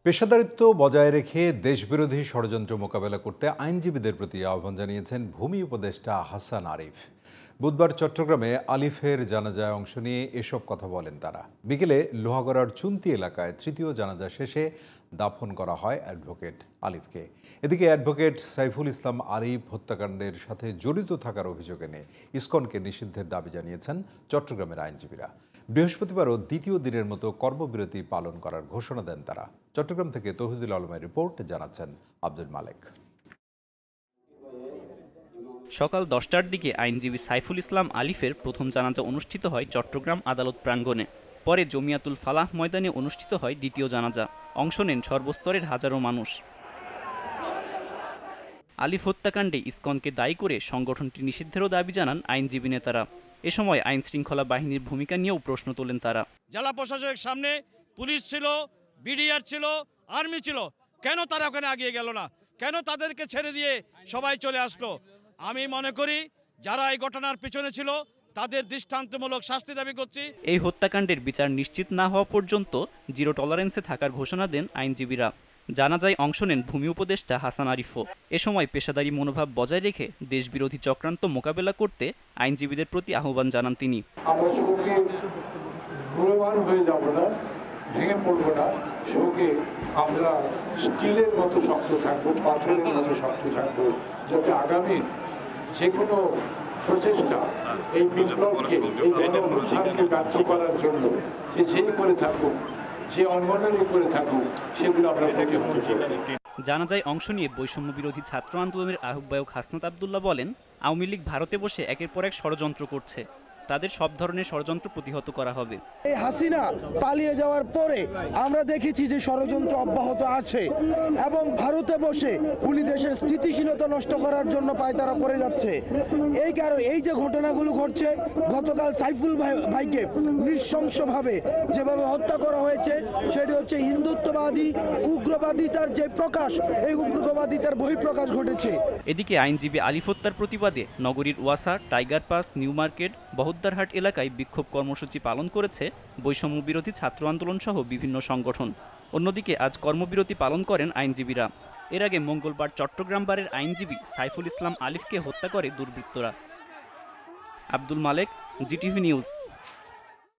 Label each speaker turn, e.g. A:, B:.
A: পেশাদারিত্ব বজায় রেখে দেশবিরোধী ষড়যন্ত্র মোকাবেলা করতে আইনজীবীদের প্রতি আহ্বান জানিয়েছেন ভূমি উপদেষ্টা হাসান আরিফ। বুধবার চট্টগ্রামে আলিফের জানাজায় অংশ নিয়ে এসব কথা বলেন তারা। বিকেলে লোহাগড়ার চুন্তি এলাকায় তৃতীয় জানাজা শেষে দাফন করা হয় অ্যাডভোকেট আলিফকে। এদিকে অ্যাডভোকেট সাইফুল ইসলাম আরিফ হত্যাকাণ্ডের সাথে জড়িত থাকার অভিযোগ এনে ইসকনকে নিষিদ্ধের দাবি জানিয়েছেন চট্টগ্রামের আইনজীবীরা। বৃহস্পতিবারও দ্বিতীয় দিনের মতো কর্মবিরতি পালন করার ঘোষণা দেন তারা। চট্টগ্রাম থেকে তৌহিদুল আলমের রিপোর্ট, জানাচ্ছেন আব্দুল মালেক।
B: সকাল 10টার দিকে আইনজীবী সাইফুল ইসলাম আলিফের প্রথম জানাজা অনুষ্ঠিত হয় চট্টগ্রাম আদালত প্রাঙ্গণে। পরে জমিয়াতুল ফালাহ ময়দানে অনুষ্ঠিত হয় দ্বিতীয় জানাজা। অংশ নেন সর্বস্তরের হাজারো মানুষ। আলিফ হত্যাকাণ্ডে ইসকনকে দায়ী করে সংগঠনটি নিষিদ্ধেরও দাবি জানান আইনজীবী নেতারা। এ সময় আইন শৃঙ্খলা বাহিনীর ভূমিকা নিয়েও প্রশ্ন তোলেন তারা।
C: জেলা প্রশাসকের সামনে পুলিশ ছিল, বিডিআর ছিল, আর্মি ছিল, কেন তারা ওখানে এগিয়ে গেল না? কেন তাদেরকে ছেড়ে দিয়ে সবাই চলে আসলো? আমি মনে করি যারা এই ঘটনার পিছনে ছিল তাদের দৃষ্টান্তমূলক শাস্তি দাবি করছি।
B: এই হত্যাকাণ্ডের বিচার নিশ্চিত না হওয়া পর্যন্ত জিরো টলারেন্সে থাকার ঘোষণা দেন আইনজীবীরা। জানাজায় অংশ নেন ভূমি উপদেষ্টা হাসান আরিফও। এ সময় পেশাদারি মনোভাব বজায় রেখে দেশবিরোধী চক্রান্ত মোকাবেলা করতে আইনজীবীদের প্রতি আহ্বান জানান তিনি।
D: আমরা শোকে প্রমাণ হয়ে যাব না, ভেঙে পড়বো না। শোকে আমরা স্টিলের মতো শক্ত থাকবো, পাথরের মতো শক্ত থাকবো, যাতে আগামী যে কোনো প্রচেষ্টা এই বিপ্লবকে, এই গণঅভ্যুত্থানকে ব্যর্থ করার জন্য যেই করে থাকুক, যে অঙ্গনেরই করে থাকুক, সেগুলো আমরা প্রতিহত করব।
B: জানাজায় অংশ নিয়ে বৈষম্য বিরোধী ছাত্র আন্দোলনের আহ্বায়ক হাসনাত আবদুল্লাহ বলেন, আওয়ামী লীগ ভারতে বসে একের পর এক ষড়যন্ত্র করছে। তাদের সব ধরনের ষড়যন্ত্র প্রতিহত করা হবে।
E: এই হাসিনা পালিয়ে যাওয়ার পরে আমরা দেখেছি যে ষড়যন্ত্র অব্যাহত আছে এবং ভারতে বসে উনি দেশের স্থিতিশীলতা নষ্ট করার জন্য পায়তারা করে যাচ্ছে। এই কারণে এই যে ঘটনাগুলো ঘটছে, গতকাল সাইফুল ভাইকে নৃশংসভাবে যেভাবে হত্যা করা হয়েছে, সেটি হচ্ছে হিন্দুত্ববাদী উগ্রবাদিতার যে প্রকাশ, এই উগ্রবাদিতার বহিঃপ্রকাশ ঘটেছে।
B: এদিকে আইনজীবী আলিফ হত্যার প্রতিবাদে নগরীর ওয়াসা, টাইগার পাস, নিউ মার্কেট, বহদ্দারহাট এলাকায় বিক্ষোভ কর্মসূচি পালন করেছে বৈষম্য বিরোধী ছাত্র আন্দোলন সহ বিভিন্ন সংগঠন। অন্যদিকে আজ কর্মবিরতি পালন করেন আইনজীবীরা। এর আগে মঙ্গলবার চট্টগ্রাম বারের আইনজীবী সাইফুল ইসলাম আলিফকে হত্যা করে দুর্বৃত্তরা। আব্দুল মালেক, জিটিভি নিউজ।